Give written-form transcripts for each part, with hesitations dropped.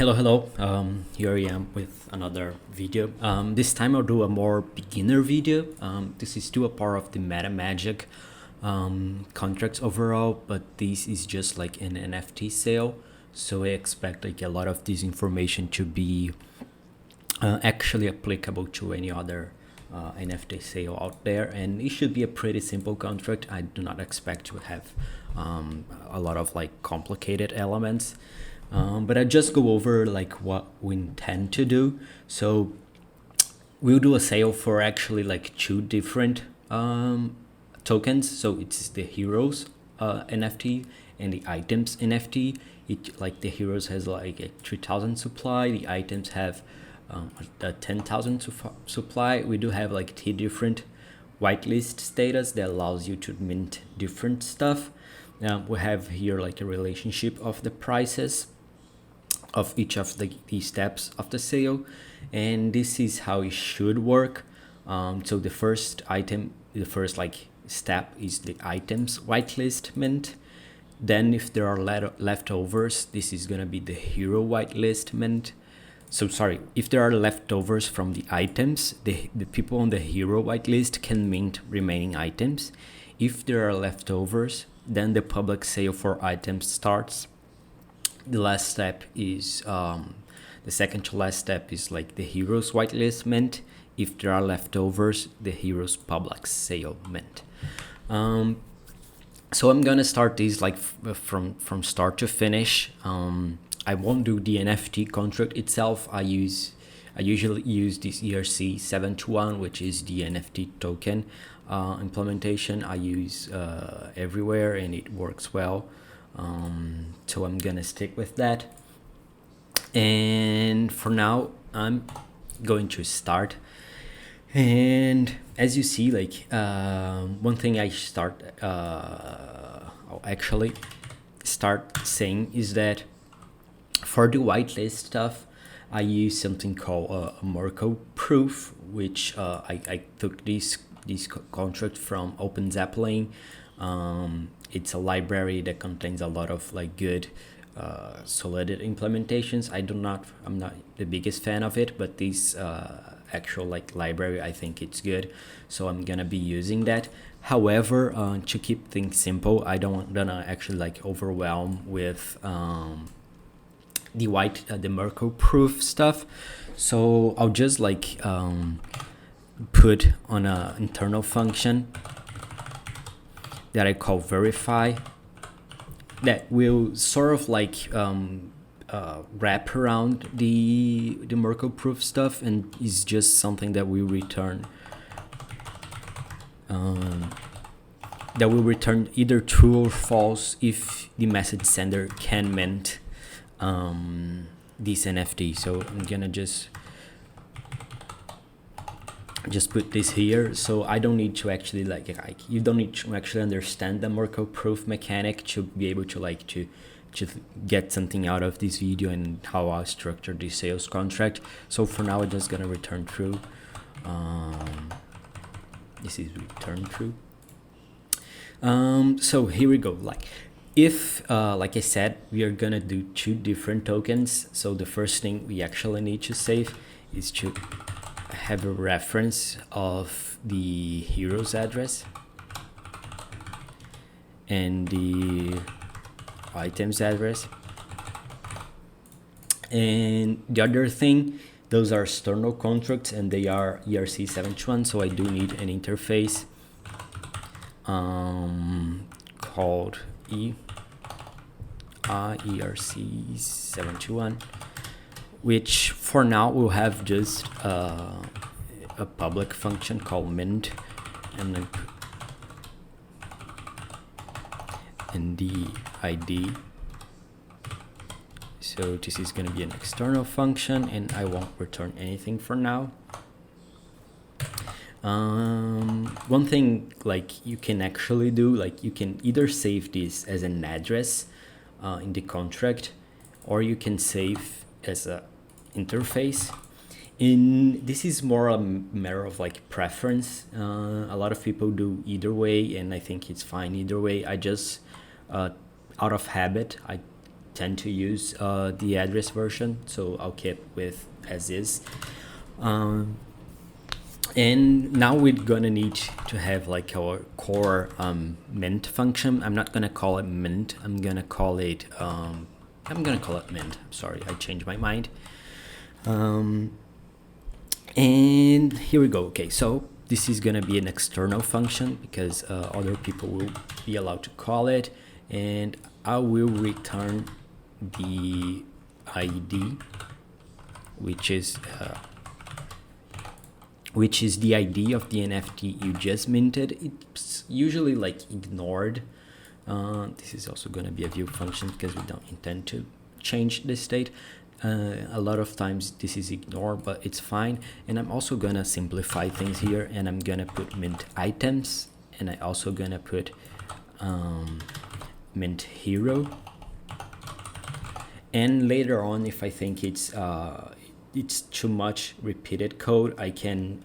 Hello. Here I am with another video. This time I'll do a more beginner video. This is still a part of the MetaMagic contracts overall, but this is just like an NFT sale. So I expect like a lot of this information to be actually applicable to any other NFT sale out there, and it should be a pretty simple contract. I do not expect to have a lot of like complicated elements. But I just go over like what we intend to do. So we'll do a sale for actually like two different tokens. So it's the heroes NFT and the items NFT. Like the heroes has like a 3,000 supply. The items have a 10,000 supply. We do have like 3 different whitelist status that allows you to mint different stuff. We have here like a relationship of the prices of each of the steps of the sale, and this is how it should work. So the first like step is the items whitelist mint. Then if there are leftovers, this is gonna be the hero whitelist mint. So sorry, if there are leftovers from the items, the people on the hero whitelist can mint remaining items. If there are leftovers, then the public sale for items starts. The last step is the second to last step is like the heroes whitelist mint. If there are leftovers, the heroes public sale mint. So I'm gonna start these like from start to finish. I won't do the NFT contract itself. I usually use this ERC721, which is the NFT token implementation I use everywhere, and it works well. So I'm gonna stick with that, and for now I'm going to start. And as you see, like one thing I'll actually start saying is that for the whitelist stuff, I use something called a Merkle proof, which I took this contract from Open Zeppelin. It's a library that contains a lot of like good Solidity implementations. I'm not the biggest fan of it, but this actual like library, I think it's good, so I'm gonna be using that. However, to keep things simple, I don't wanna actually like overwhelm with the Merkle proof stuff. So I'll just like put on an internal function that I call verify, that will sort of like wrap around the Merkle proof stuff, and is just something that will return either true or false if the message sender can mint this NFT. So I'm gonna just put this here. So I don't need to actually like you don't need to actually understand the Merkle proof mechanic to be able to like to get something out of this video and how I structure the sales contract. So for now, I'm just gonna return true. This is return true. So here we go. Like if like I said, we are gonna do 2 different tokens. So the first thing we actually need to save is to have a reference of the hero's address and the items address. And the other thing, those are external contracts and they are ERC721, so I do need an interface called ERC721, which for now will have just a public function called mint, and then the ID. So this is going to be an external function, and I won't return anything for now. One thing like you can actually do, like you can either save this as an address in the contract, or you can save as a interface. This is more a matter of like preference. A lot of people do either way, and I think it's fine either way. I just out of habit, I tend to use the address version, so I'll keep with as is. And now we're gonna need to have like our core mint function. I'm not gonna call it mint. I'm gonna call it mint. Sorry, I changed my mind. And here we go. Okay, so this is gonna be an external function because other people will be allowed to call it, and I will return the ID, which is the ID of the NFT you just minted. It's usually like ignored. This is also going to be a view function because we don't intend to change the state. A lot of times this is ignored, but it's fine. And I'm also going to simplify things here, and I'm going to put mint items, and I also going to put mint hero. And later on, if I think it's too much repeated code, I can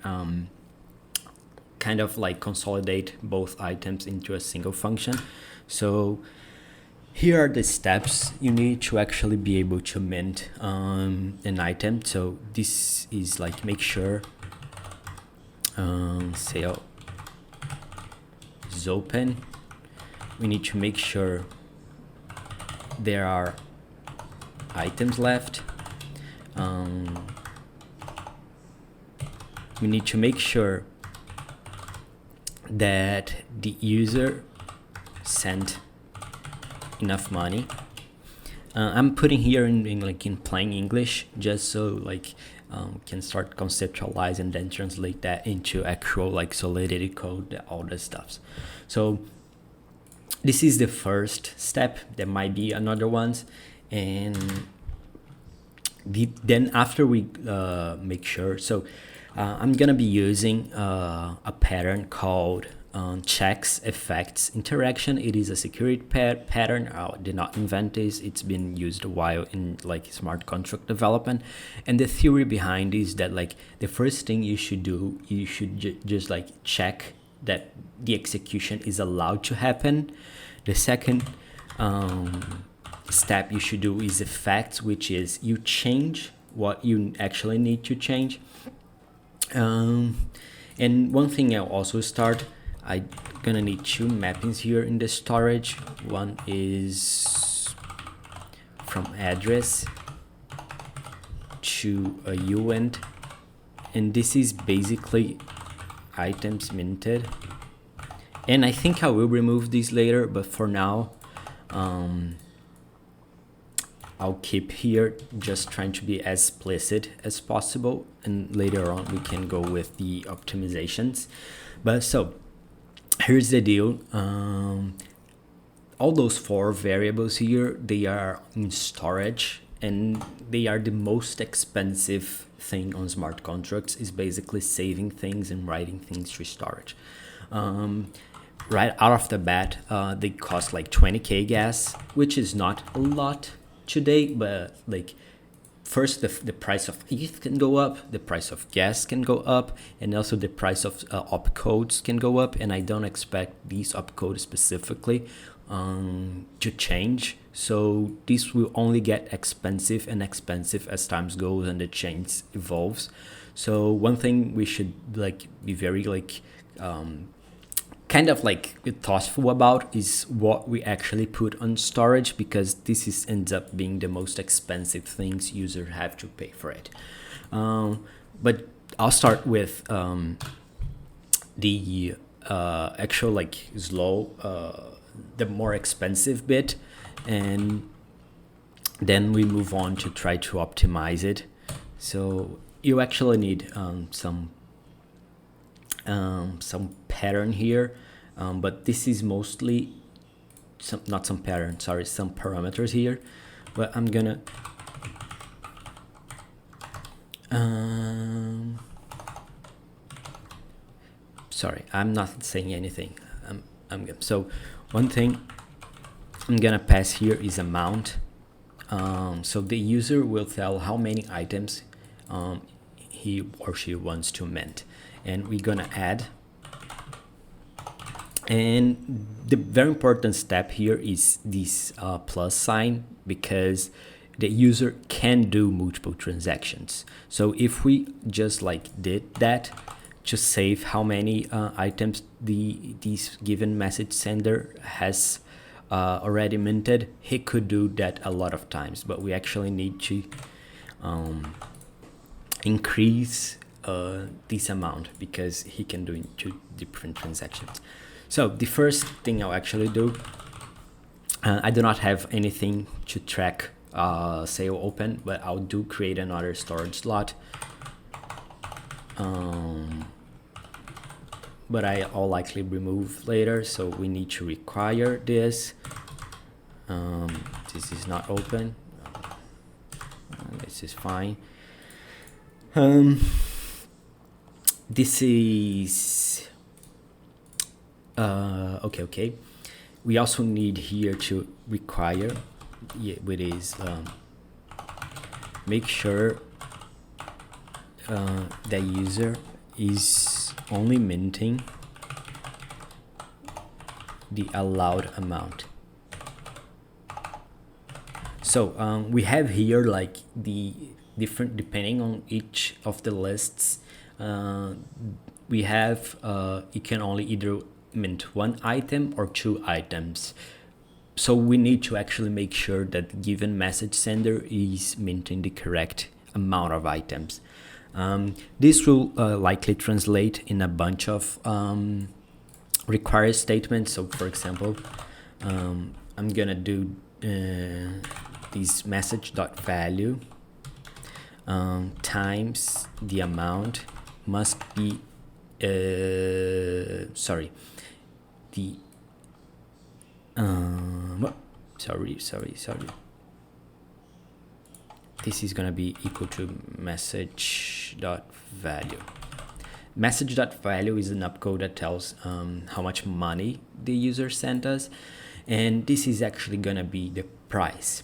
kind of like consolidate both items into a single function. So here are the steps you need to actually be able to mint an item. So this is like make sure sale is open. We need to make sure there are items left. We need to make sure that the user sent enough money. I'm putting here in plain English just so like can start conceptualize and then translate that into actual like Solidity code, all the stuffs. So this is the first step. There might be another ones, and then after we make sure, so I'm gonna be using a pattern called checks effects interaction. It is a security pattern. I did not invent this. It's been used a while in like smart contract development, and the theory behind is that like the first thing you should do, you should just like check that the execution is allowed to happen. The second step you should do is effects, which is you change what you actually need to change. And one thing I'll also start, I'm gonna need two mappings here in the storage. One is from address to a uint, and this is basically items minted. And I think I will remove these later, but for now I'll keep here, just trying to be as explicit as possible, and later on we can go with the optimizations. But so here's the deal. All those four variables here, they are in storage, and they are the most expensive thing on smart contracts, is basically saving things and writing things to storage. Right out of the bat, they cost like 20k gas, which is not a lot today, but like first the price of ETH can go up, the price of gas can go up, and also the price of opcodes can go up, and I don't expect these opcodes specifically to change. So this will only get expensive and expensive as times goes and the change evolves. So one thing we should like be very like kind of like thoughtful about is what we actually put on storage, because this is ends up being the most expensive things users have to pay for it. But I'll start with the actual like slow, the more expensive bit, and then we move on to try to optimize it. So you actually need some pattern here, but this is mostly some parameters here, but I'm gonna sorry, I'm not saying anything. So one thing I'm gonna pass here is amount. So the user will tell how many items he or she wants to mint, and we're gonna add And the very important step here is this plus sign, because the user can do multiple transactions. So if we just like did that to save how many items this given message sender has already minted, he could do that a lot of times, but we actually need to increase this amount because he can do in 2 different transactions. So the first thing I'll actually do, I do not have anything to track sale open, but I'll do create another storage slot. But I'll likely remove later, so we need to require this. This is not open. This is fine. This is okay. We also need here to require, which is make sure the user is only minting the allowed amount. So we have here like the different, depending on each of the lists, we have you can only either mint 1 item or 2 items. So we need to actually make sure that the given message sender is minting the correct amount of items. This will likely translate in a bunch of required statements. So for example, I'm gonna do this message.value times the amount must be sorry, this is gonna be equal to message.value. Message.value is an opcode that tells how much money the user sent us, and this is actually gonna be the price.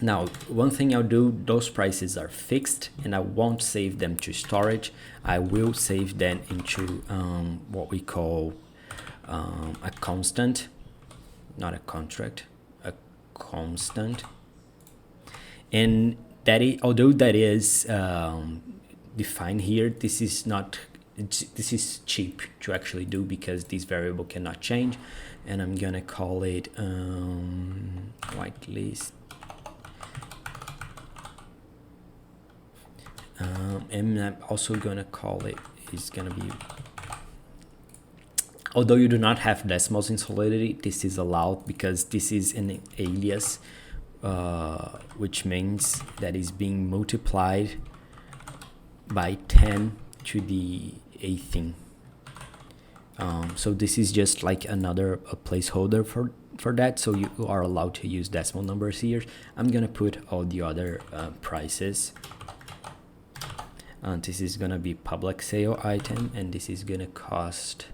Now, one thing I'll do, those prices are fixed and I won't save them to storage. I will save them into what we call a constant, not a contract, a constant. And that is, although that is defined here, this is not, this is cheap to actually do because this variable cannot change. And I'm gonna call it whitelist. And I'm also gonna call it, is gonna be, although you do not have decimals in Solidity, this is allowed because this is an alias, which means that is being multiplied by 10 to the 18th. So this is just like another placeholder for that, so you are allowed to use decimal numbers here. I'm gonna put all the other prices. This is gonna be public sale item, and this is gonna cost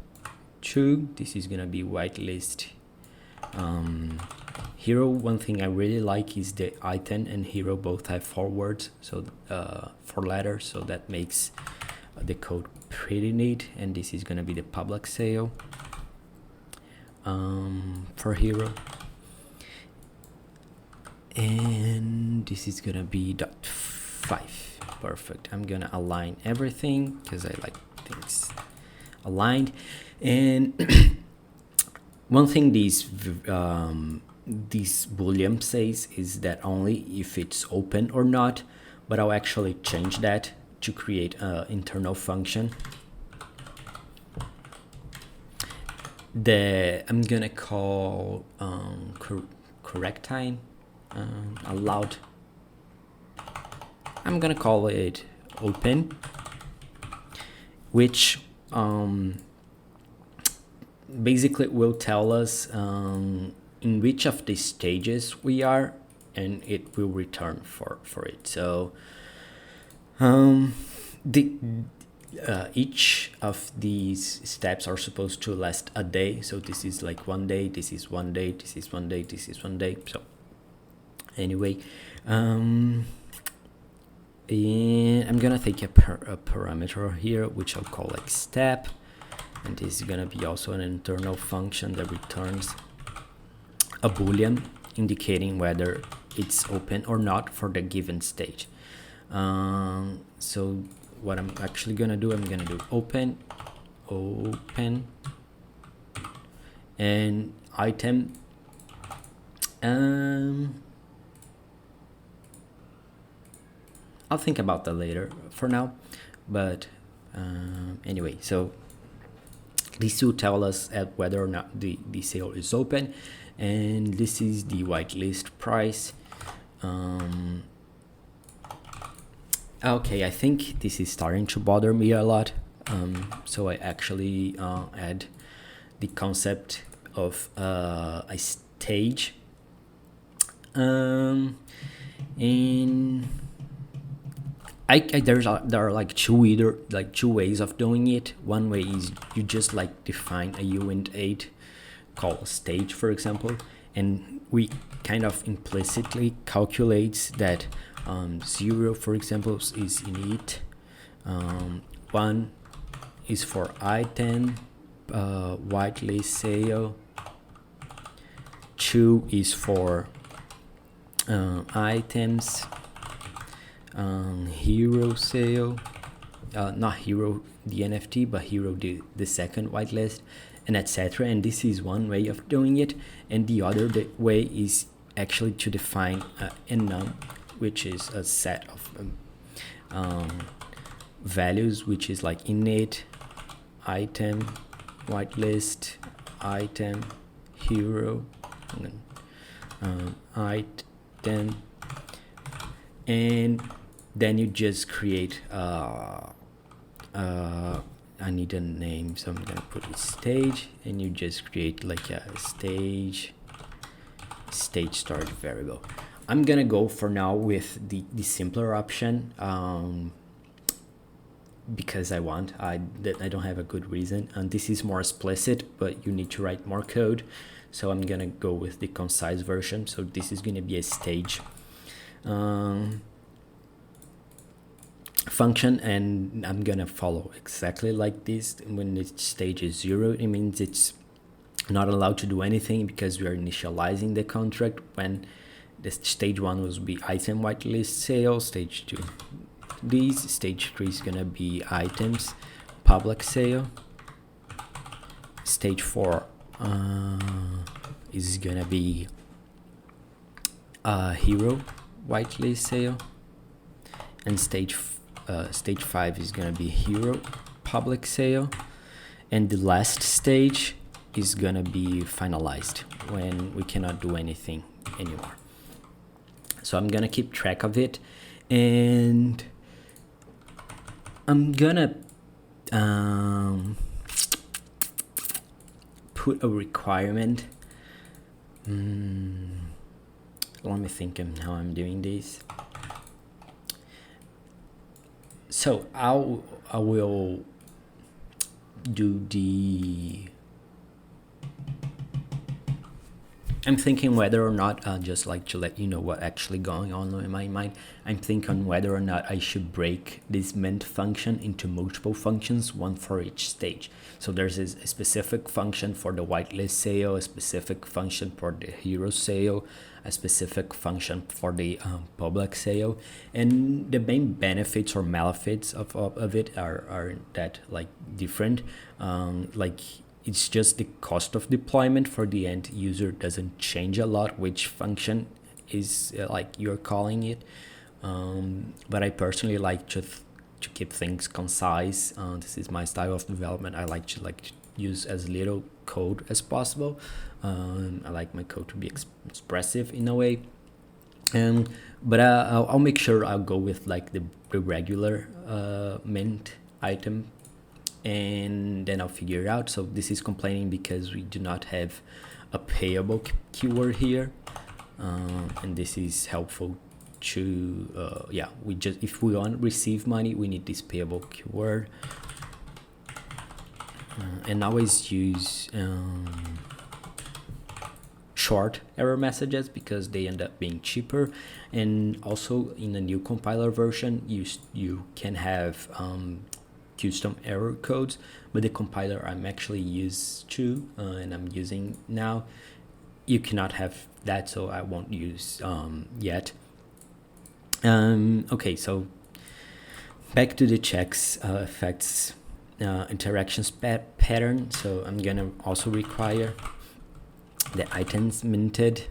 2. This is gonna be whitelist hero. One thing I really like is the item and hero both have 4 words, so 4 letters, so that makes the code pretty neat. And this is gonna be the public sale for hero, and this is gonna be .5. Perfect. I'm gonna align everything because I like things aligned. And one thing this boolean says is that only if it's open or not, but I'll actually change that to create an internal function. I'm gonna call correct time allowed. I'm gonna call it open, which basically will tell us in which of the stages we are, and it will return for it. So each of these steps are supposed to last a day. So this is like 1 day, this is 1 day, this is 1 day, this is 1 day. So anyway, and I'm gonna take a parameter here, which I'll call like step, and this is gonna be also an internal function that returns a boolean indicating whether it's open or not for the given stage. So what I'm actually gonna do, I'm gonna do open, and item. I'll think about that later for now, but anyway, so these two tell us whether or not the sale is open, and this is the whitelist price. Okay, I think this is starting to bother me a lot, so I actually add the concept of a stage, and there are like two ways of doing it. One way is you just like define a uint8 called stage, for example, and we kind of implicitly calculates that 0, for example, is init, 1 is for item, whitelist sale, 2 is for items, hero sale, not hero the NFT, but hero the second whitelist, and etc. And this is one way of doing it, and the other way is actually to define enum, which is a set of values, which is like init, item, whitelist, item, hero, item, and then you just create I need a name, so I'm gonna put it stage, and you just create like a stage start variable. I'm gonna go for now with the simpler option, because I don't have a good reason, and this is more explicit, but you need to write more code, so I'm gonna go with the concise version. So this is gonna be a stage function, and I'm gonna follow exactly like this. When the stage is 0, it means it's not allowed to do anything because we are initializing the contract. When the stage 1 will be item whitelist sale, stage 2 these, stage 3 is gonna be items public sale, stage 4 is gonna be hero whitelist sale, and stage 5 is gonna be hero public sale, and the last stage is gonna be finalized when we cannot do anything anymore. So I'm gonna keep track of it, and I'm gonna put a requirement. Let me think of how I'm doing this. So I will do I'm thinking whether or not, just like to let you know what actually going on in my mind, I'm thinking whether or not I should break this ment function into multiple functions, one for each stage. So there's a specific function for the whitelist sale, a specific function for the hero sale, a specific function for the public sale, and the main benefits or malefits of it are that like different, like it's just the cost of deployment for the end user doesn't change a lot which function is like you're calling it, but I personally like to keep things concise. This is my style of development. I like to use as little code as possible. I like my code to be expressive in a way, but I'll make sure I'll go with like the regular mint item, and then I'll figure it out. So this is complaining because we do not have a payable keyword here, and this is helpful to we just, if we want to receive money, we need this payable keyword, and always use short error messages because they end up being cheaper. And also in a new compiler version, you can have custom error codes, but the compiler I'm actually used to and I'm using now, you cannot have that, so I won't use yet. Okay, so back to the checks effects interactions pattern. So I'm gonna also require the items minted,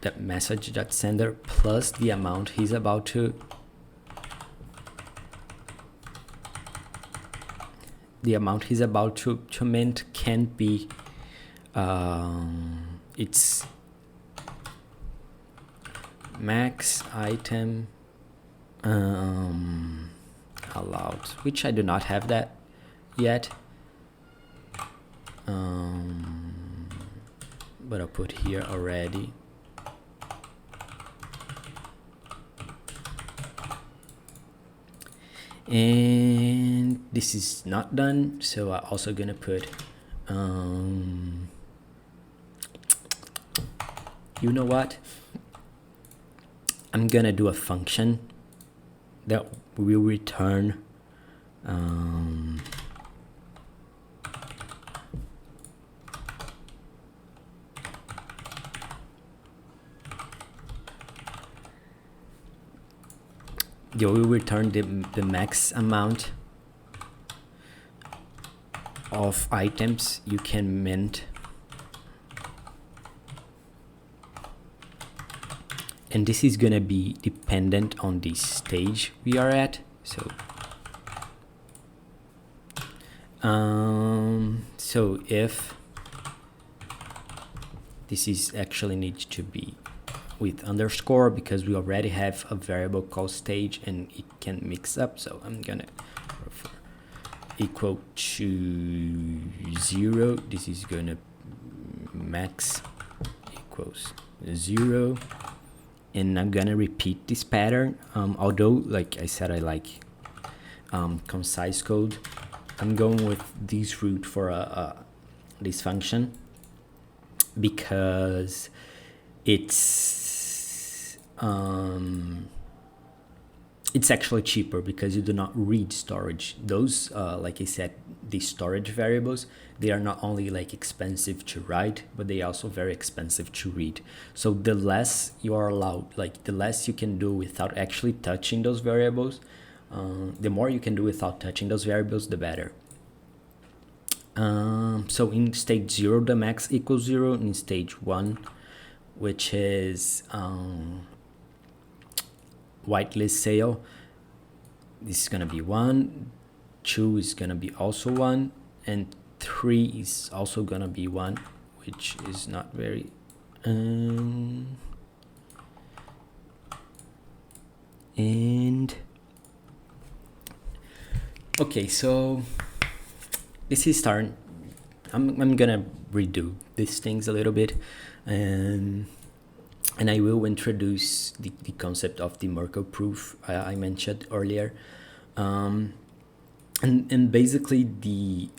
the message.sender plus the amount he's about to mint can be it's max item allowed, which I do not have that yet, but I'll put here already. And this is not done, so I'm also gonna put you know what, I'm gonna do a function that will return the max amount of items you can mint, and this is gonna be dependent on the stage we are at. So if this is actually needs to be with underscore, because we already have a variable called stage and it can mix up, so I'm gonna refer equal to 0. This is gonna max equals 0, and I'm gonna repeat this pattern. Although, like I said, I like concise code, I'm going with this route for this function because it's actually cheaper, because you do not read storage. Those like I said, the storage variables, they are not only like expensive to write, but they are also very expensive to read. So the less you are allowed, like the less you can do without actually touching those variables, the more you can do without touching those variables, the better. So in stage 0, the max equals 0. In stage 1, which is whitelist sale, this is gonna be 1, 2 is gonna be also 1, and 3 is also gonna be 1, which is not very and okay, so this is starting. I'm gonna redo these things a little bit, and I will introduce the concept of the Merkle proof I mentioned earlier, and basically the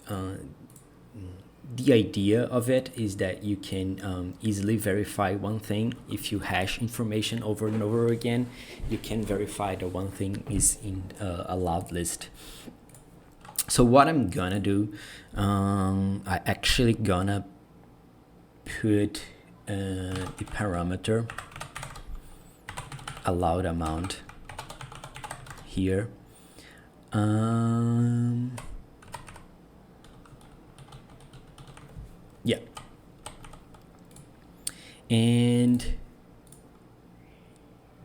idea of it is that you can easily verify one thing. If you hash information over and over again, you can verify that one thing is in a loud list. So what I'm gonna do, I actually gonna put the parameter allowed amount here. Yeah, and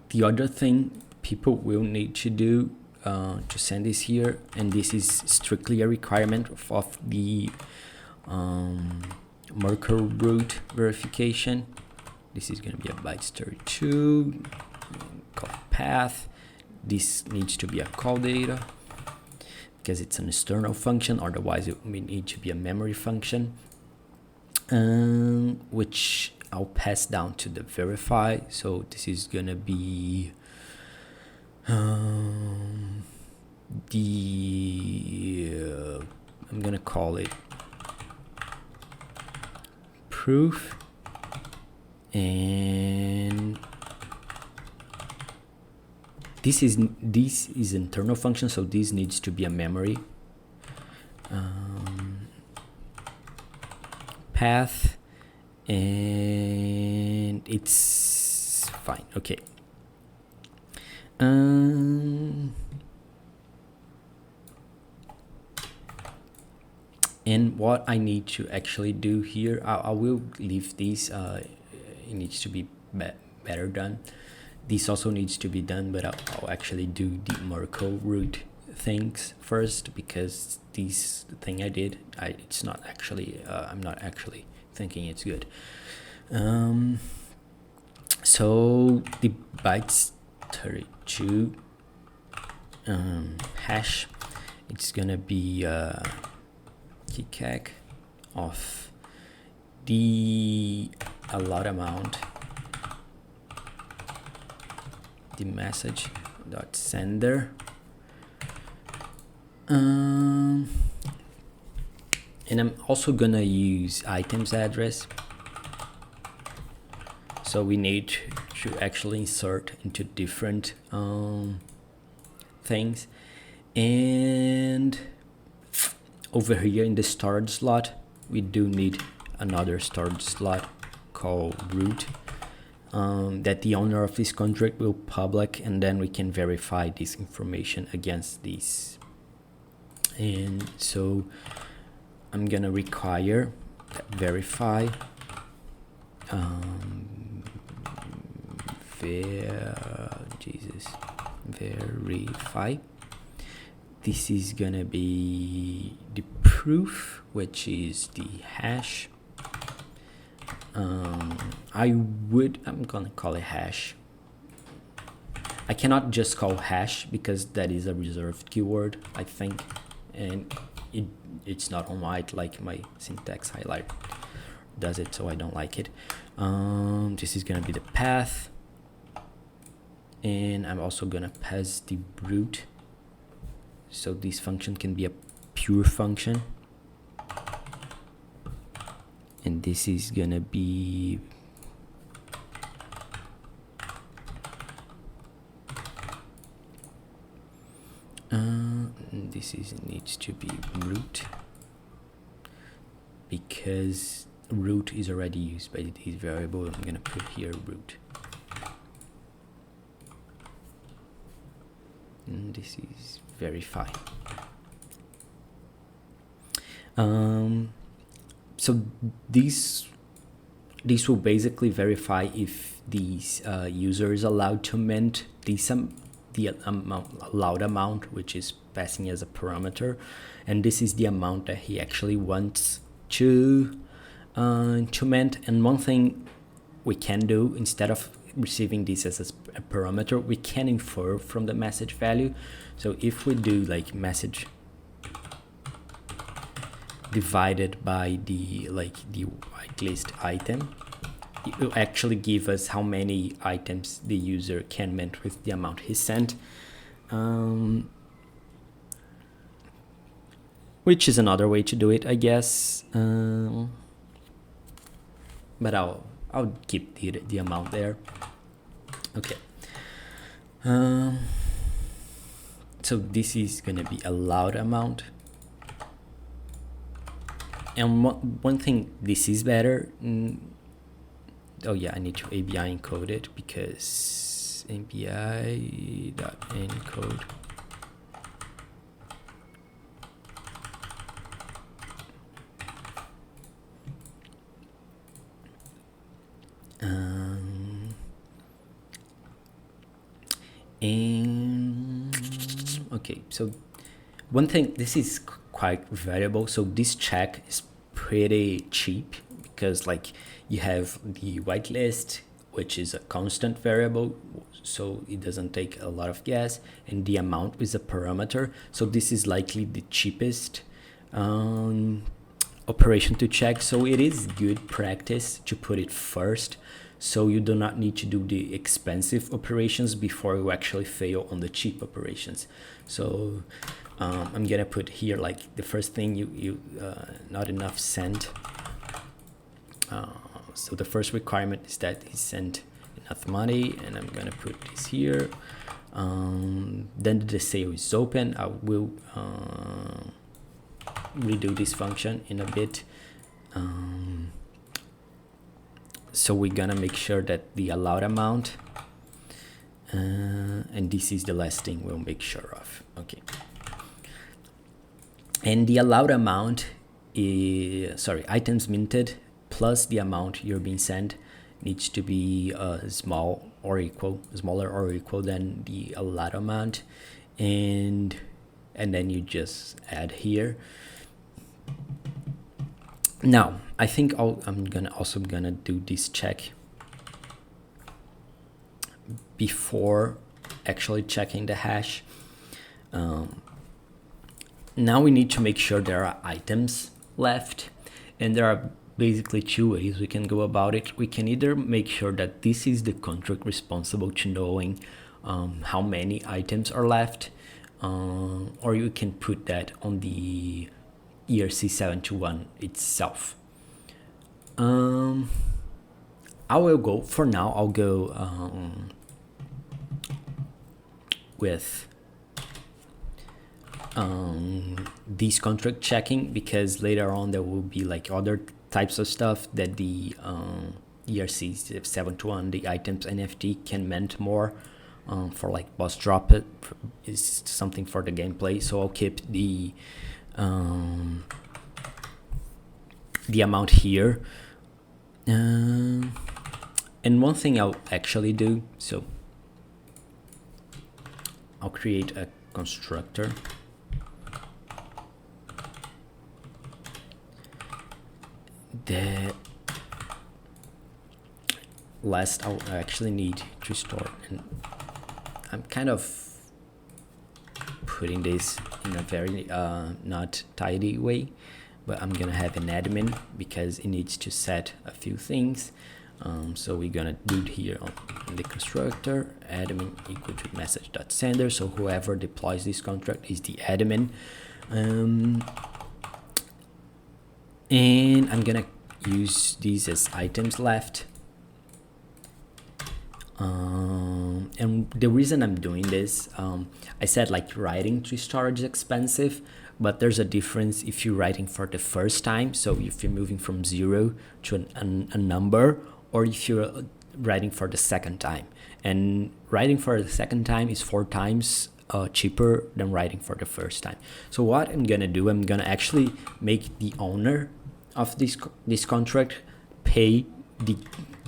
the other thing people will need to do to send this here, and this is strictly a requirement of the Merkle root verification. This is going to be a bytes 32 call path. This needs to be a call data because it's an external function, otherwise it may need to be a memory function, which I'll pass down to the verify. So this is going to be I'm gonna call it proof, and this is internal function, so this needs to be a memory. Path, and it's fine. Okay. And what I need to actually do here, I will leave this. It needs to be better done. This also needs to be done, but I'll actually do the Merkle root things first, because this thing I did, it's not actually, I'm not actually thinking it's good. So the bytes 32 hash, it's gonna be keycac of the allowed amount, the message dot sender, and I'm also gonna use items address. So we need to actually insert into different things. And over here in the storage slot, we do need another storage slot called root, that the owner of this contract will public, and then we can verify this information against this. And so I'm gonna require verify verify. This is gonna be the proof, which is the hash. I'm gonna call it hash. I cannot just call hash because that is a reserved keyword, I think, and it's not on white like my syntax highlight does it, so I don't like it. This is gonna be the path, and I'm also gonna pass the root, so this function can be a pure function, and this is gonna be needs to be root, because root is already used by this variable. I'm gonna put here root, and this is verify. So this will basically verify if these user is allowed to mint the allowed amount, which is passing as a parameter, and this is the amount that he actually wants to mint. And one thing we can do, instead of receiving this as a parameter, we can infer from the message value. So if we do like message divided by the whitelist item, it will actually give us how many items the user can mint with the amount he sent, which is another way to do it, I guess. But I'll keep the amount there. Okay. So this is gonna be allowed amount. And one thing, this is better. Oh yeah, I need to ABI encode it, because ABI.encode okay, so one thing, this is quite variable, so this check is pretty cheap, because like you have the whitelist, which is a constant variable, so it doesn't take a lot of gas, and the amount is a parameter, so this is likely the cheapest operation to check. So it is good practice to put it first, so you do not need to do the expensive operations before you actually fail on the cheap operations. So I'm gonna put here like the first thing, you not enough sent. So the first requirement is that he sent enough money, and I'm gonna put this here. Then the sale is open. I will redo this function in a bit. So we're gonna make sure that the allowed amount, and this is the last thing we'll make sure of. Okay. And the allowed amount is, items minted plus the amount you're being sent needs to be smaller or equal than the allowed amount, and then you just add here. Now I think I'm gonna do this check before actually checking the hash. Now we need to make sure there are items left, and there are basically two ways we can go about it. We can either make sure that this is the contract responsible to knowing how many items are left, or you can put that on the ERC721 itself. I'll go with this contract checking, because later on there will be like other types of stuff that the ERC721, the items NFT, can mint more for, like boss drop it is something for the gameplay. So I'll keep the amount here, and one thing I'll actually do, so I'll create a constructor that last I'll actually need to store, and I'm kind of putting this in a very not tidy way, but I'm gonna have an admin because it needs to set a few things. So we're gonna do it here on the constructor, admin equal to message.sender, so whoever deploys this contract is the admin. And I'm gonna use these as items left. And the reason I'm doing this, I said like writing to storage is expensive, but there's a difference if you're writing for the first time, so if you're moving from 0 to a number, or if you're writing for the second time. And writing for the second time is 4 times cheaper than writing for the first time. So what I'm gonna do, I'm gonna actually make the owner of this contract pay the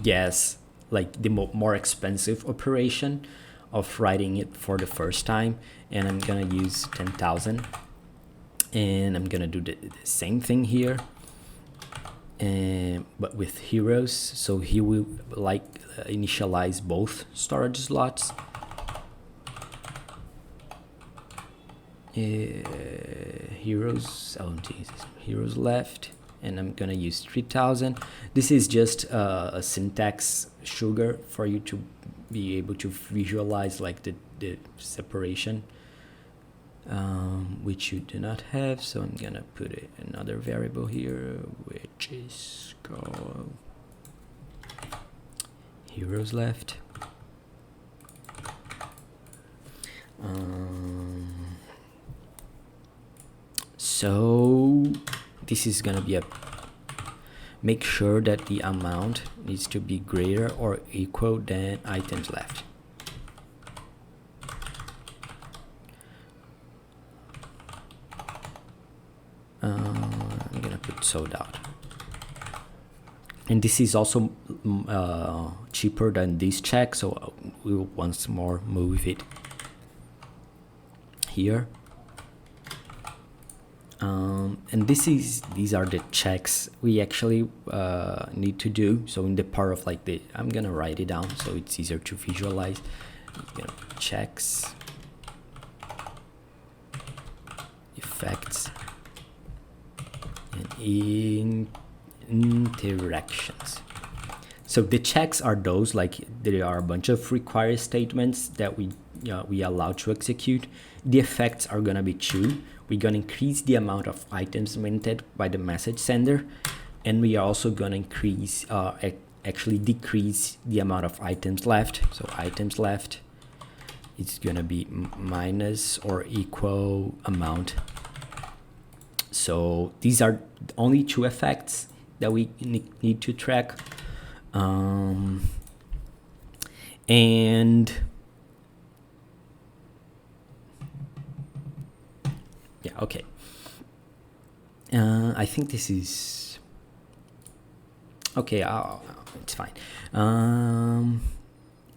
gas, like the more expensive operation of writing it for the first time, and I'm gonna use 10,000, and I'm gonna do the same thing here, but with heroes. So he will initialize both storage slots. Heroes, oh Jesus, heroes left, and I'm gonna use 3,000. This is just a syntax sugar for you to be able to visualize like the separation, which you do not have. So I'm gonna put another variable here, which is called heroes left. So this is gonna be make sure that the amount needs to be greater or equal than items left. I'm gonna put sold out, and this is also cheaper than this check, so we'll once more move it here. And these are the checks we actually need to do. So in the part of like I'm gonna write it down so it's easier to visualize. Checks, effects, and interactions. So the checks are those, like there are a bunch of required statements that we allow to execute. The effects are gonna be 2. We're gonna increase the amount of items minted by the message sender, and we are also gonna increase, actually decrease the amount of items left. So items left, it's gonna be minus or equal amount. So these are only two effects that we need to track. And yeah, okay. I think this is okay. It's fine.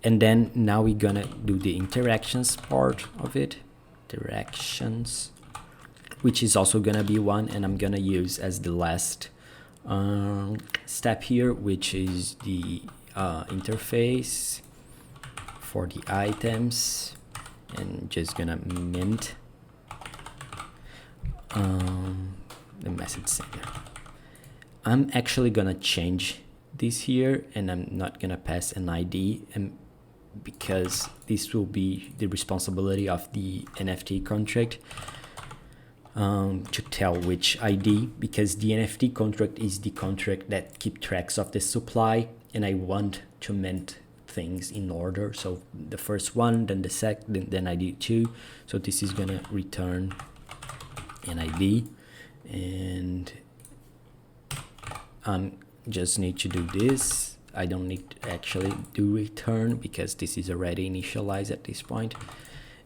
And then now we're gonna do the interactions part of it. Interactions, which is also gonna be one, and I'm gonna use as the last step here, which is the interface for the items, and just gonna mint the message sender. I'm actually gonna change this here, and I'm not gonna pass an ID, and because this will be the responsibility of the NFT contract to tell which ID, because the NFT contract is the contract that keep tracks of the supply, and I want to mint things in order. So the first one, then the second, then ID 2. So this is gonna return an ID, and just need to do this. I don't need to actually do return because this is already initialized at this point.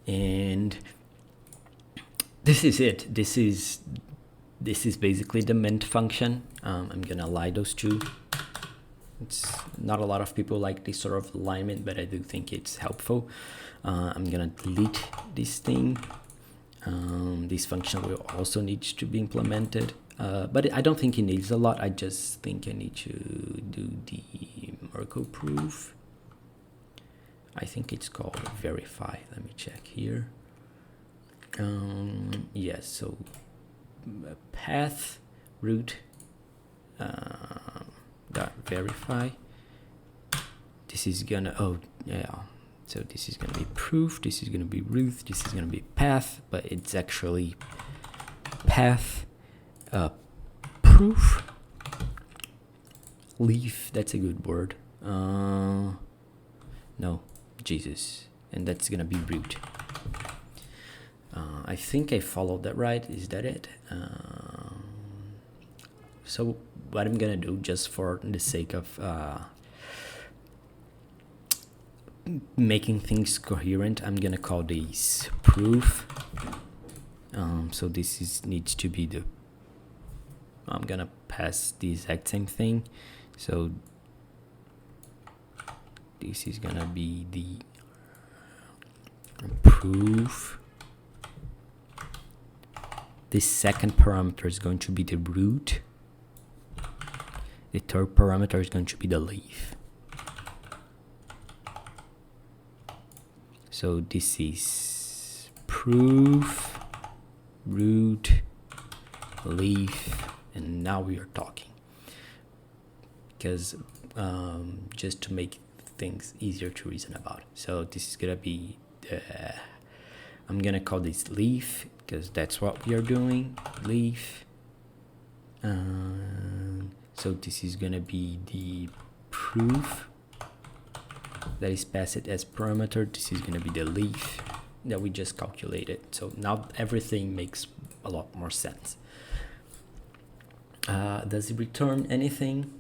And this is it. This is basically the mint function. I'm gonna align those two. It's not a lot of people like this sort of alignment, but I do think it's helpful. I'm gonna delete this thing. This function will also need to be implemented, but I don't think it needs a lot. I just think I need to do the Merkle proof. I think it's called verify. Let me check here. Yes, so path root dot verify. This is gonna, oh yeah, so this is gonna be proof, this is gonna be root, this is gonna be path, but it's actually path proof leaf. That's a good word. No, Jesus, and that's gonna be root. I think I followed that right. Is that it? So what I'm gonna do, just for the sake of making things coherent, I'm gonna call these proof. So this needs to be the, I'm gonna pass the exact same thing. So this is gonna be the proof. This second parameter is going to be the root. The third parameter is going to be the leaf. So this is proof, root, leaf, and now we are talking. Because just to make things easier to reason about. So this is gonna be, I'm gonna call this leaf, because that's what we are doing, leaf. So this is gonna be the proof that is passed as parameter. This is gonna be the leaf that we just calculated. So now everything makes a lot more sense. Does it return anything?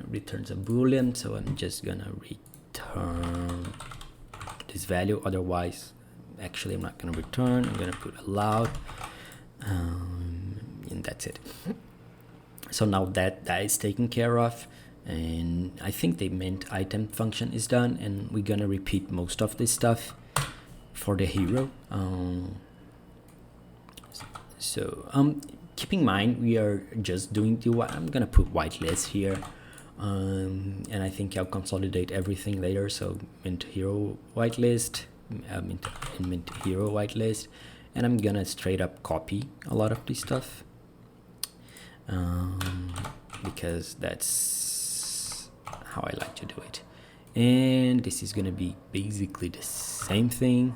Returns a boolean, so I'm just gonna return this value. Otherwise, actually I'm not gonna return. I'm gonna put allowed, and that's it. So now that is taken care of, and I think the mint item function is done, and we're gonna repeat most of this stuff for the hero. Keep in mind we are just doing the, I'm gonna put whitelist here, and I think I'll consolidate everything later. So mint hero whitelist, mint hero whitelist, and I'm gonna straight up copy a lot of this stuff, because that's how I like to do it. And this is gonna be basically the same thing.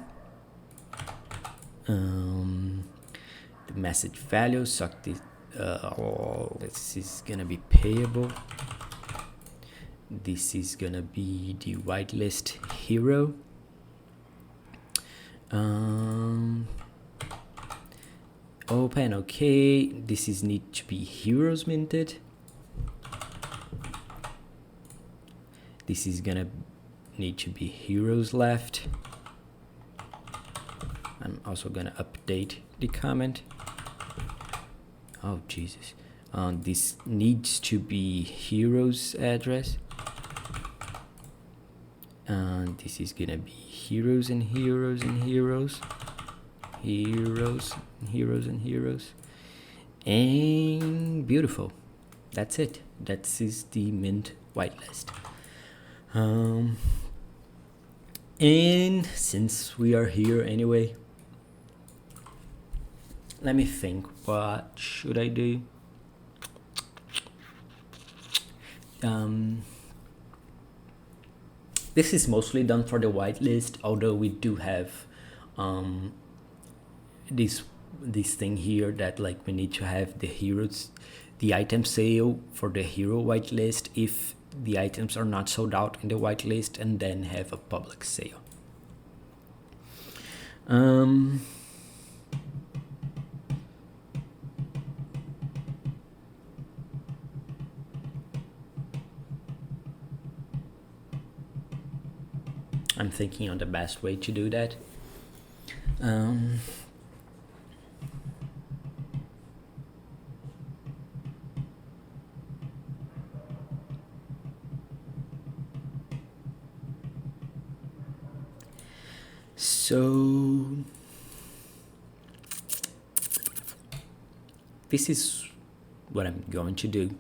The message value, so this is gonna be payable. This is gonna be the whitelist hero. Open. Okay, this is need to be heroes minted. This is gonna need to be heroes left. I'm also gonna update the comment. Oh Jesus, this needs to be heroes address, and this is gonna be heroes and heroes and heroes, heroes and heroes and heroes, and beautiful. That's it. That is the mint whitelist. And since we are here anyway, let me think, what should I do? This is mostly done for the whitelist, although we do have this thing here that like we need to have the heroes, the item sale for the hero whitelist if the items are not sold out in the whitelist, and then have a public sale. I'm thinking on the best way to do that. So this is what I'm going to do.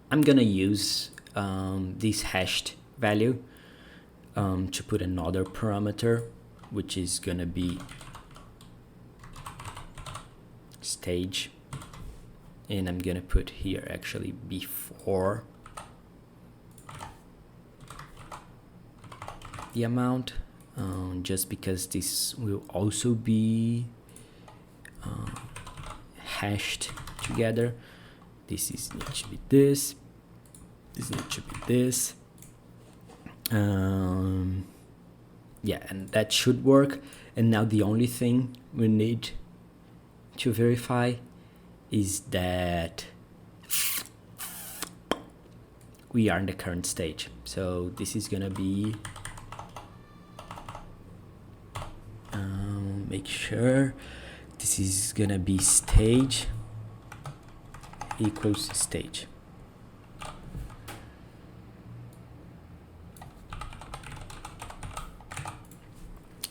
I'm gonna use this hashed value to put another parameter, which is gonna be stage, and I'm gonna put here actually before the amount, just because this will also be hashed together. This is need to be this need to be this. Yeah, and that should work. And now the only thing we need to verify is that we are in the current stage. So this is gonna be make sure this is gonna be stage equals stage.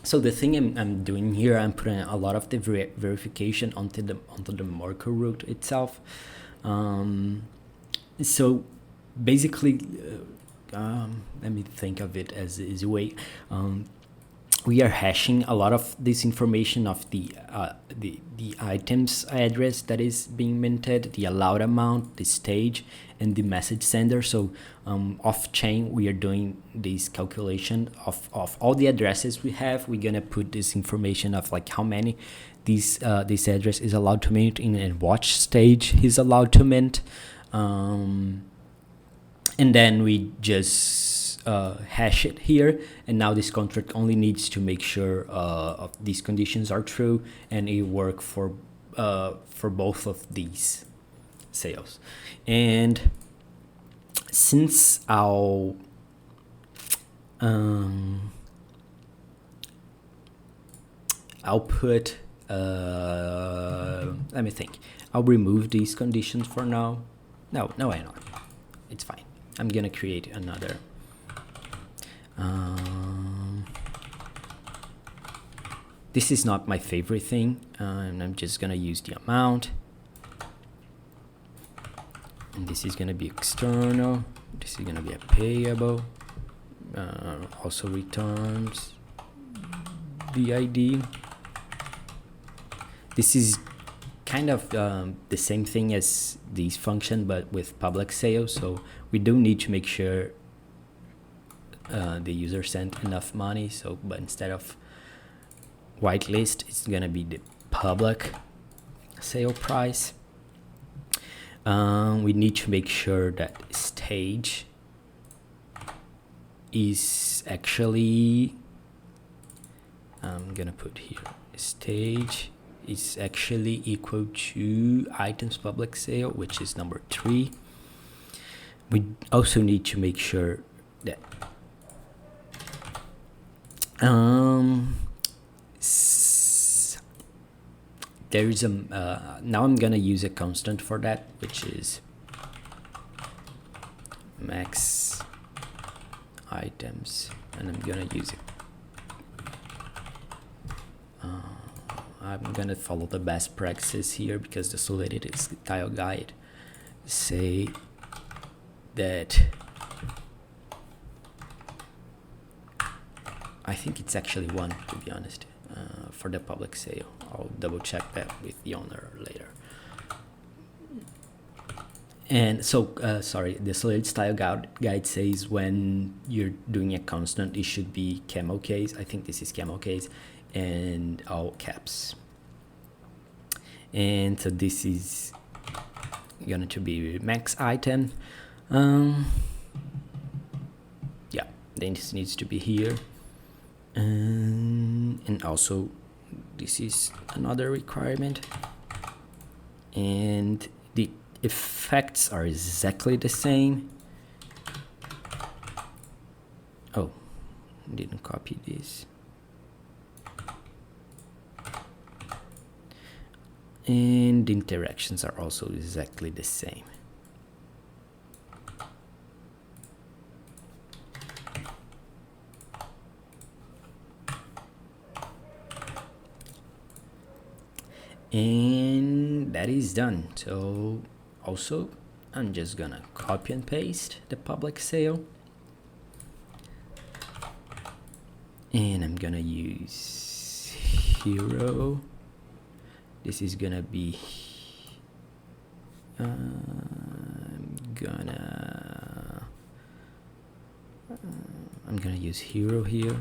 So the thing I'm doing here, I'm putting a lot of the verification onto the marker root itself. So basically, let me think of it as a way. We are hashing a lot of this information of the items address that is being minted, the allowed amount, the stage, and the message sender. So off chain, we are doing this calculation of all the addresses we have. We're gonna put this information of like how many this address is allowed to mint in, and what stage he's allowed to mint, and then we just hash it here. And now this contract only needs to make sure these conditions are true, and it work for both of these sales. And since I'll put let me think, I'll remove these conditions for now. No, why not? It's fine. I'm gonna create another this is not my favorite thing, and I'm just gonna use the amount, and this is gonna be external, this is gonna be a payable, also returns the ID. This is kind of the same thing as this function, but with public sale. So we do need to make sure the user sent enough money. So, but instead of whitelist, it's gonna be the public sale price. We need to make sure that stage is actually, I'm gonna put here, stage is actually equal to items public sale, which is number 3. We also need to make sure that there is a now I'm gonna use a constant for that, which is max items, and I'm gonna use it. I'm gonna follow the best practices here because the Solidity style guide say that I think it's actually 1, to be honest, for the public sale. I'll double check that with the owner later. And so, sorry, the Solidity style guide says when you're doing a constant, it should be camel case. I think this is camel case and all caps. And so this is going to be max item. Yeah, then this needs to be here. And also this is another requirement. And the effects are exactly the same. Oh, didn't copy this. And the interactions are also exactly the same. And that is done. So also I'm just gonna copy and paste the public sale, and I'm gonna use hero. This is gonna be I'm gonna use hero here.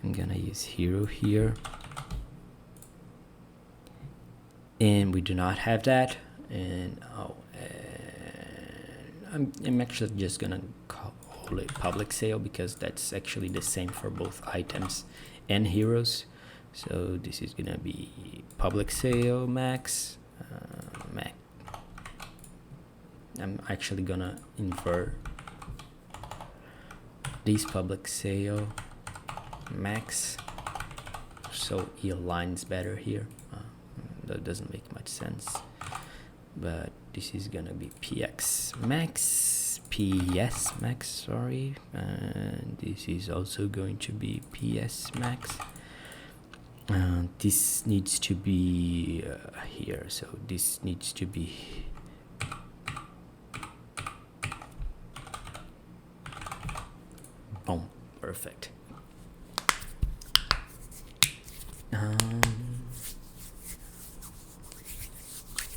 I'm gonna use hero here. And we do not have that. And I'm actually just gonna call it public sale because that's actually the same for both items and heroes. So this is gonna be public sale max. I'm actually gonna invert this public sale max so it aligns better here. That doesn't make much sense, but this is gonna be PS max, sorry, and this is also going to be PS max. This needs to be here, so this needs to be boom, perfect.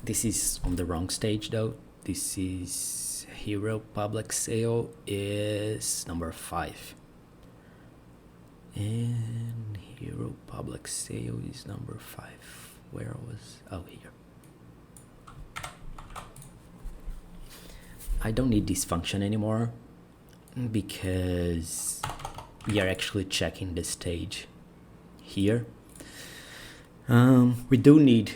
This is on the wrong stage though. This is hero public sale is number 5. And hero public sale is number 5. Where was, oh, here. I don't need this function anymore because we are actually checking the stage here. We do need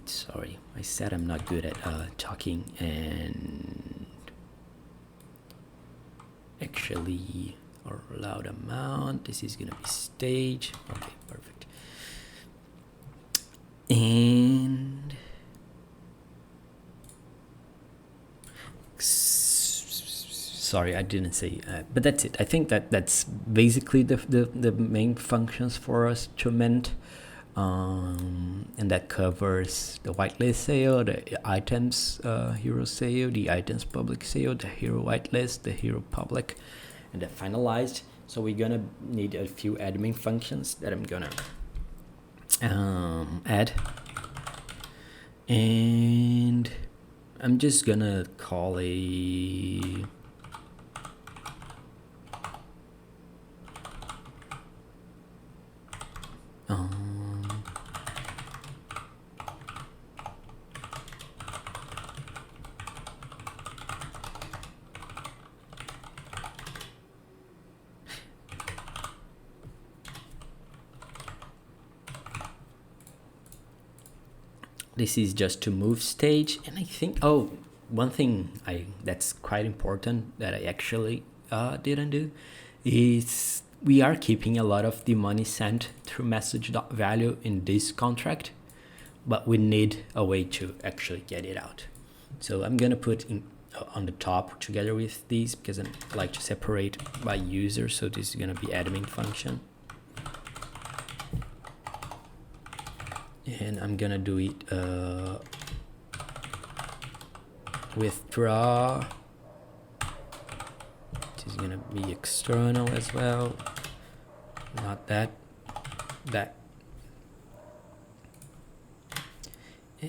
sorry, I said I'm not good at talking and actually, or loud amount. This is gonna be stage. Okay, perfect. And sorry, I didn't say, but that's it. I think that's basically the main functions for us to mint. And that covers the whitelist sale, the items hero sale, the items public sale, the hero whitelist, the hero public, and the finalized. So we're gonna need a few admin functions that I'm gonna add, and I'm just gonna call a this is just to move stage. And I think, oh, one thing that's quite important that I actually didn't do is we are keeping a lot of the money sent through message.value in this contract, but we need a way to actually get it out. So I'm gonna put in on the top together with these because I like to separate by user. So this is gonna be admin function, and I'm gonna do it withdraw. This is gonna be external as well, not that.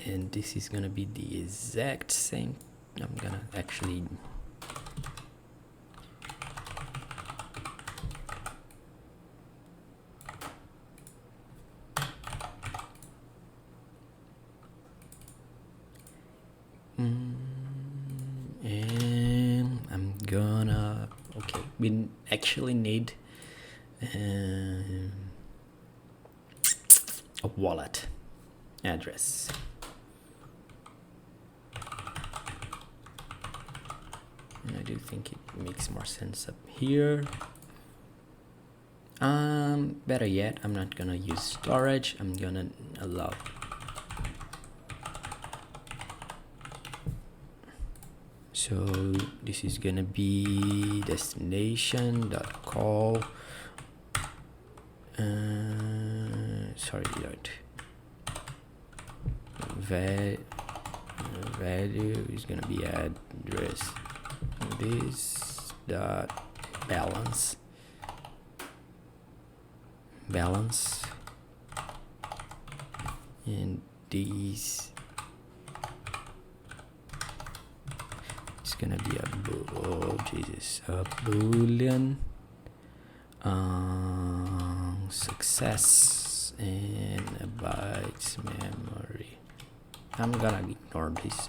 And this is gonna be the exact same. I'm gonna actually and I'm gonna we actually need a wallet address. And I do think it makes more sense up here. Better yet, I'm not gonna use storage. I'm gonna allow so this is gonna be destination.call value is gonna be address. This dot balance and these it's gonna be a boolean success and a bytes memory. I'm gonna ignore this.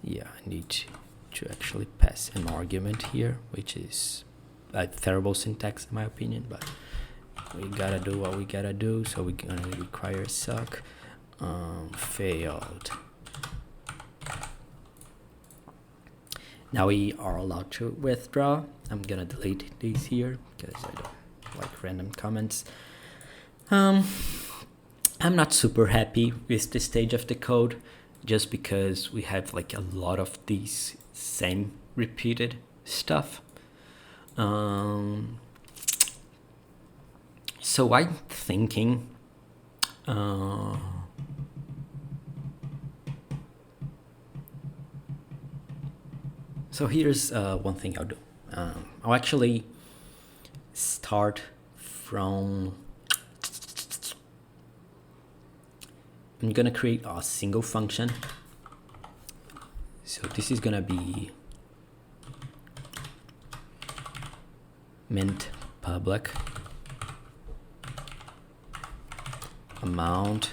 Yeah, I need to actually pass an argument here, which is a terrible syntax in my opinion, but we gotta do what we gotta do. So we're gonna require suck failed. Now we are allowed to withdraw. I'm gonna delete these here because I don't like random comments. I'm not super happy with this stage of the code, just because we have like a lot of these same repeated stuff. So I'm thinking so here's one thing I'll do. I'll actually start from I'm gonna create a single function. So this is gonna be mint public amount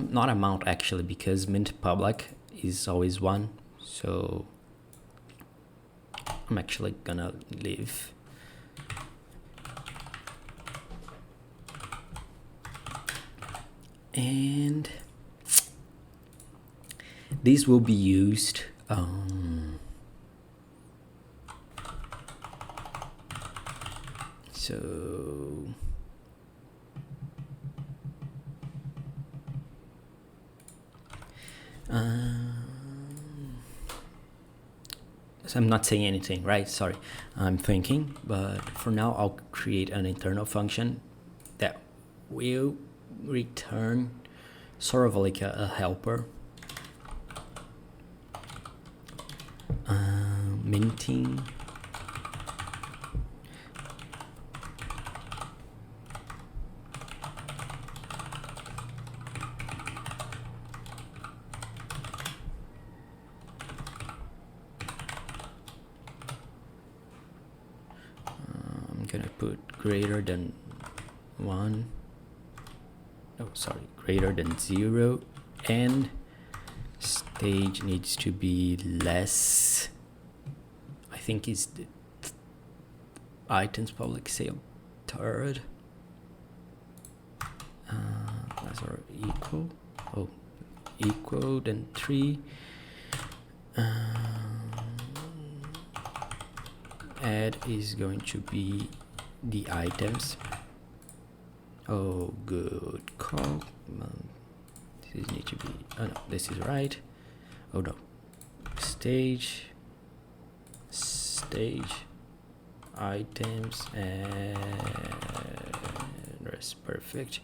not amount actually, because mint public is always one, so I'm actually gonna leave and these will be used so I'm not saying anything, right? Sorry, I'm thinking, but for now I'll create an internal function that will return sort of like a helper minting I'm gonna put greater than 1 greater than 0 and Stage needs to be less. I think it's the items public sale third. That's our equal. Oh, equal then 3. Add is going to be the items. Oh, good call. This need to be. Oh no, this is right. Oh no. Stage items, and that's perfect.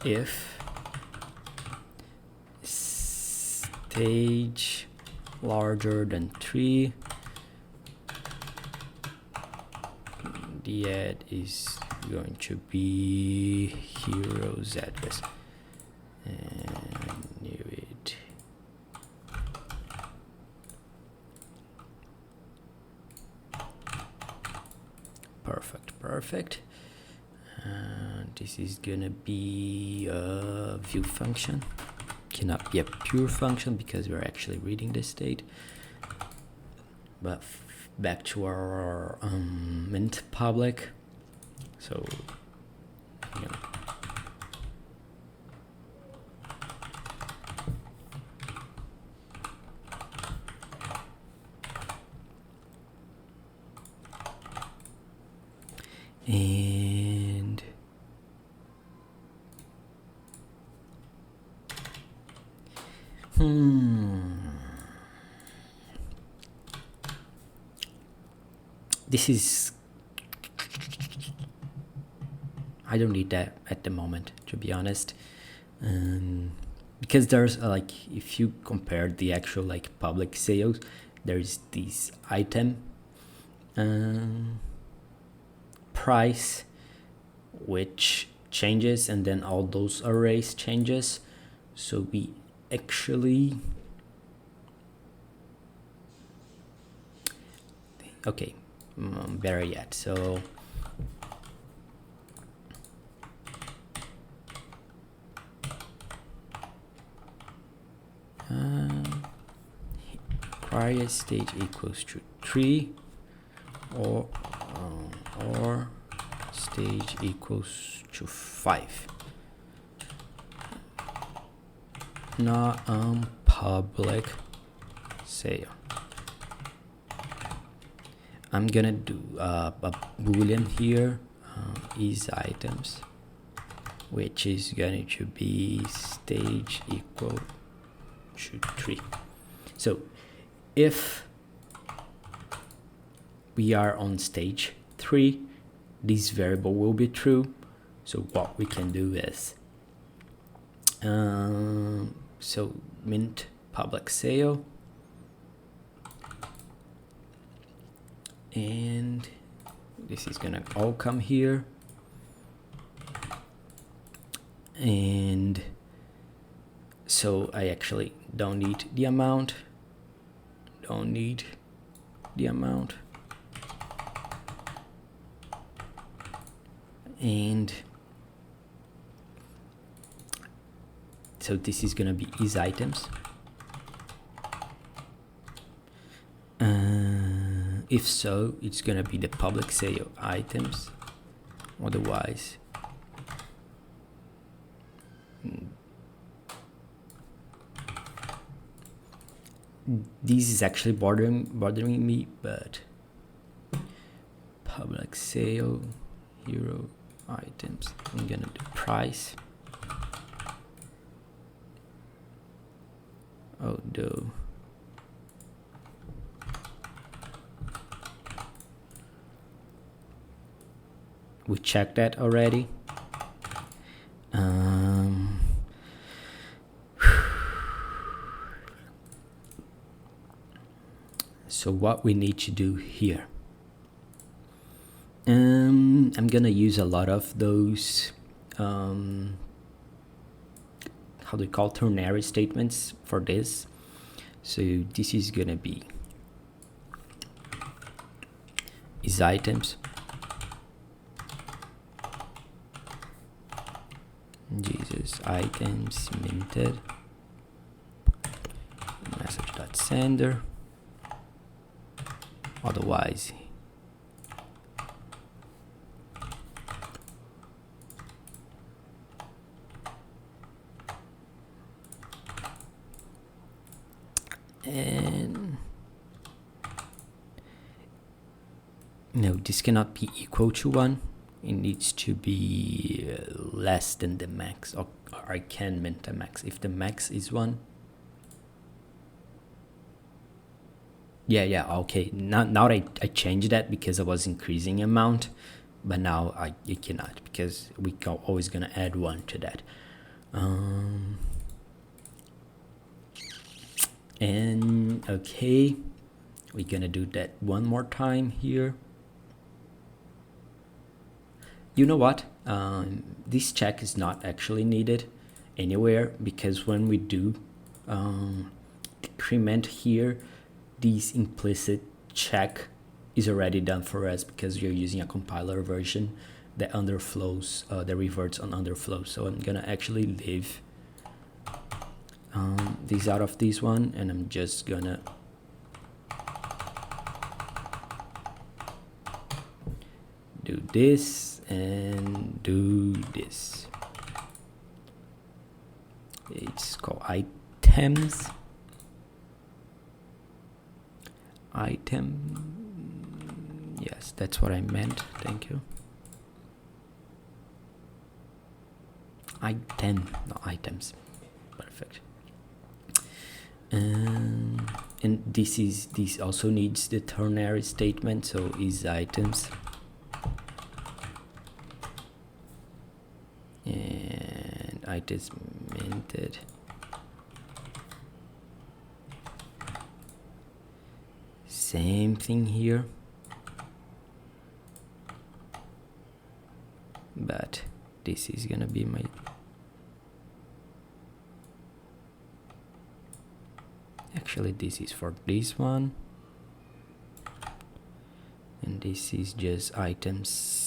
If stage larger than 3, the ad is going to be hero's address, and new it. Perfect. This is gonna be a view function. Cannot be a pure function because we're actually reading the state. But back to our mint public. So, you know, and this is, I don't need that at the moment, to be honest, because there's like, if you compare the actual like public sales, there's this item price which changes, and then all those arrays changes. So we actually, okay, better yet. So prior stage equals to 3, or stage equals to 5. Not public sale. I'm gonna do a boolean here, is items, which is going to be stage equal to 3. So if we are on stage 3, this variable will be true. So what we can do is, so mint public sale, and this is gonna all come here, and so I actually don't need the amount, and so this is gonna be is items. If so, it's gonna be the public sale items. Otherwise, this is actually bothering me, but public sale hero items, I'm gonna do price. Oh no. We checked that already. So what we need to do here, I'm gonna use a lot of those how do you call ternary statements for this. So this is gonna be is items. Jesus, items minted. Message.sender. Otherwise, and no, this cannot be equal to 1. It needs to be less than the max, or I can mint a max. If the max is 1, yeah, okay. Now I changed that because I was increasing amount, but now I cannot, because we always gonna add 1 to that. And okay, we're gonna do that one more time here. You know what? This check is not actually needed anywhere, because when we do decrement here, this implicit check is already done for us, because you're using a compiler version that underflows, that reverts on underflow. So I'm gonna actually leave this out of this one, and I'm just gonna do this and do this. It's called items. Item, yes, that's what I meant. Thank you. Item, not items. Perfect. And this also needs the ternary statement, so is items. And items minted. Same thing here, but this is gonna be my actually this is for this one, and this is just items.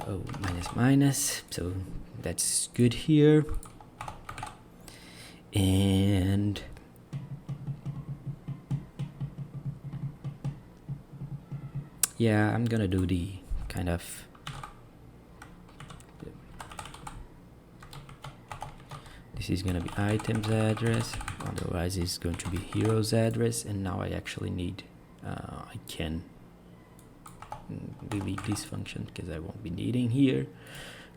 Oh, minus, so that's good here. And yeah, I'm gonna do the kind of this is gonna be items address, otherwise it's going to be heroes address. And now I actually need I can delete this function because I won't be needing here.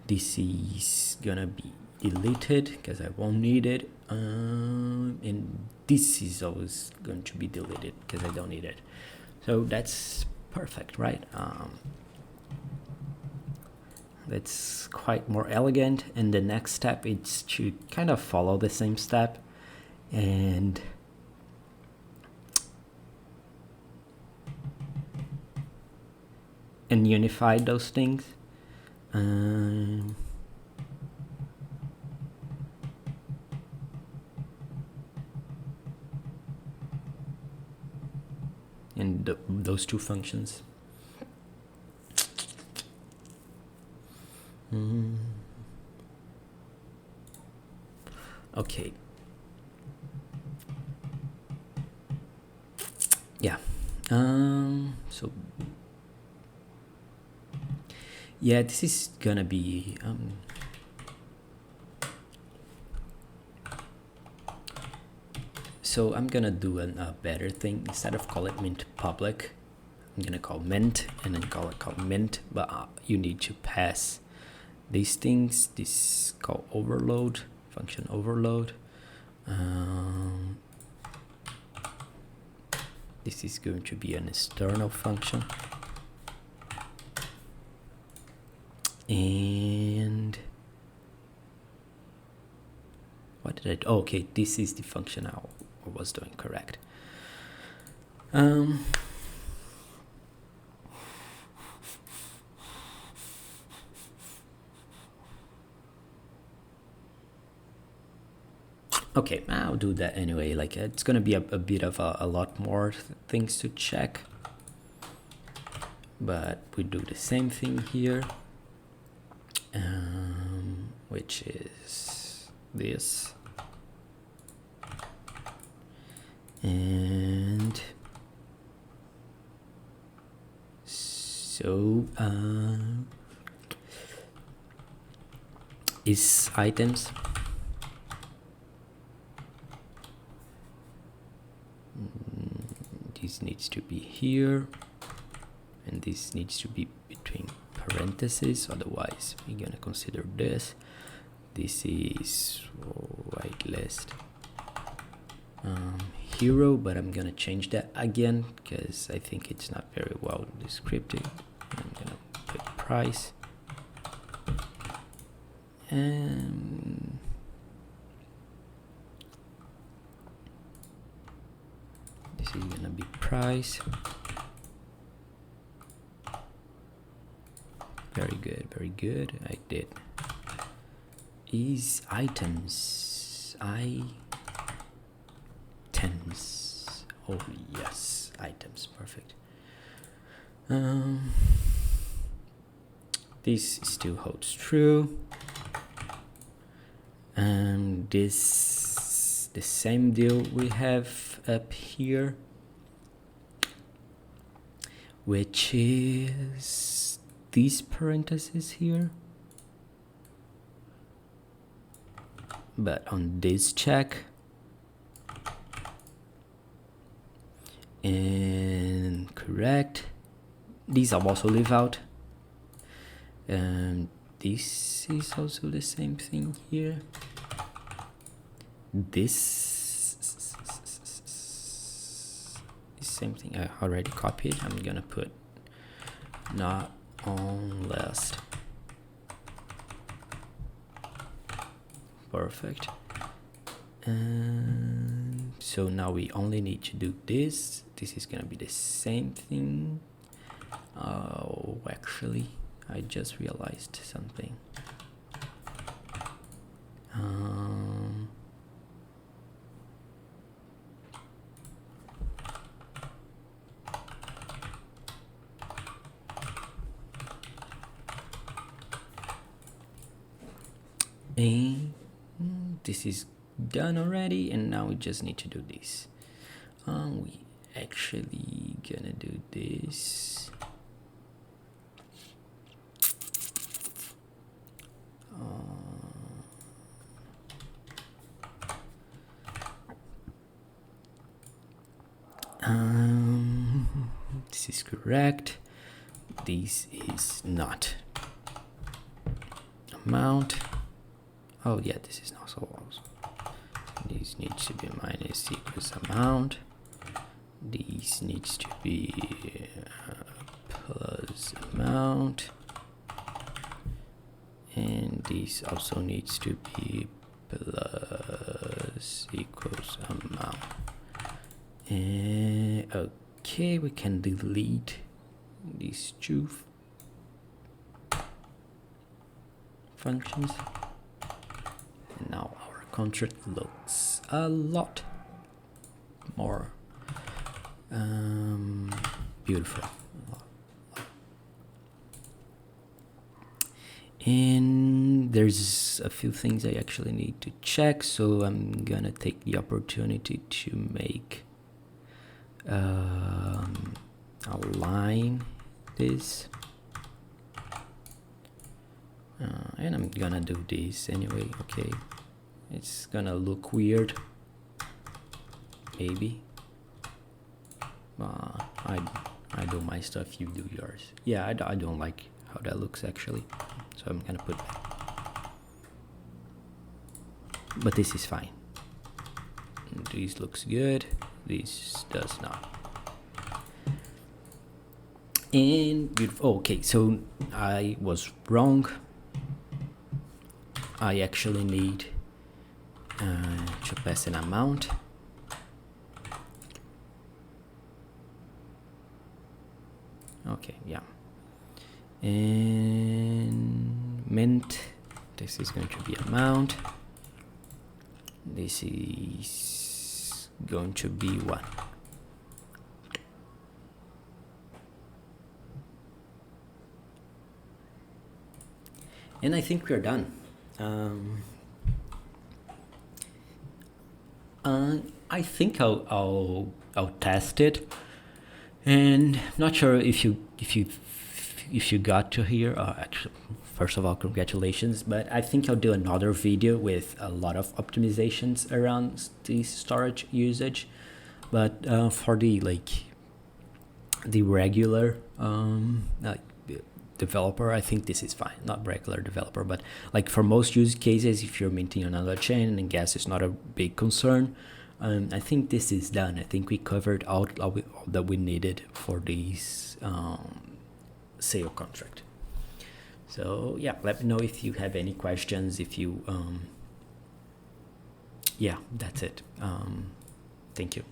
This is gonna be deleted because I won't need it, and this is always going to be deleted because I don't need it. So that's perfect, right? That's quite more elegant, and the next step is to kind of follow the same step and unify those things. And those two functions. Okay. Yeah. So yeah, this is gonna be so I'm gonna do a better thing. Instead of call it mint public, I'm gonna call mint, and then call it mint, but you need to pass these things. This is called overload, function overload. This is going to be an external function. And what did I do? Oh, okay, this is the function I was doing correct. Okay, I'll do that anyway. Like it's gonna be a bit of a lot more things to check, but we do the same thing here, which is this, and so is items. This needs to be here, and this needs to be between parentheses, otherwise we're gonna consider this. This is whitelist hero, but I'm gonna change that again because I think it's not very well descriptive. I'm gonna put price, and this is gonna be price. Very good, very good. I did. Is items. Items. Oh yes, items. Perfect. This still holds true. And this, the same deal we have up here, which is these parentheses here, but on this check, and correct, these I'll also leave out, and this is also the same thing here. This is same thing I already copied. I'm gonna put not on list. Perfect. And so now we only need to do this. This is gonna be the same thing. Oh, actually, I just realized something. And this is done already, and now we just need to do this. We actually gonna do this. This is correct. This is not. Amount. Oh yeah, this is also also. This needs to be minus equals amount. This needs to be plus amount, and this also needs to be plus equals amount. And okay, we can delete these two functions. And now our contract looks a lot more beautiful. And there's a few things I actually need to check, so I'm gonna take the opportunity to make align this, and I'm gonna do this anyway. Okay, it's gonna look weird maybe. I do my stuff, you do yours. Yeah, I don't like how that looks actually, so I'm gonna put that. But this is fine. This looks good. This does not. And beautiful. Okay, so I was wrong. I actually need to pass an amount. Okay, yeah. And mint, this is going to be amount. this is going to be one. And I think we're done. I think I'll test it, and not sure if you got to here. Actually, first of all, congratulations. But I think I'll do another video with a lot of optimizations around the storage usage. But for the regular developer, I think this is fine. Not regular developer, but like for most use cases, if you're maintaining another chain and gas is not a big concern, I think this is done. I think we covered all that we needed for this sale contract. So yeah, let me know if you have any questions. If you yeah, that's it. Thank you.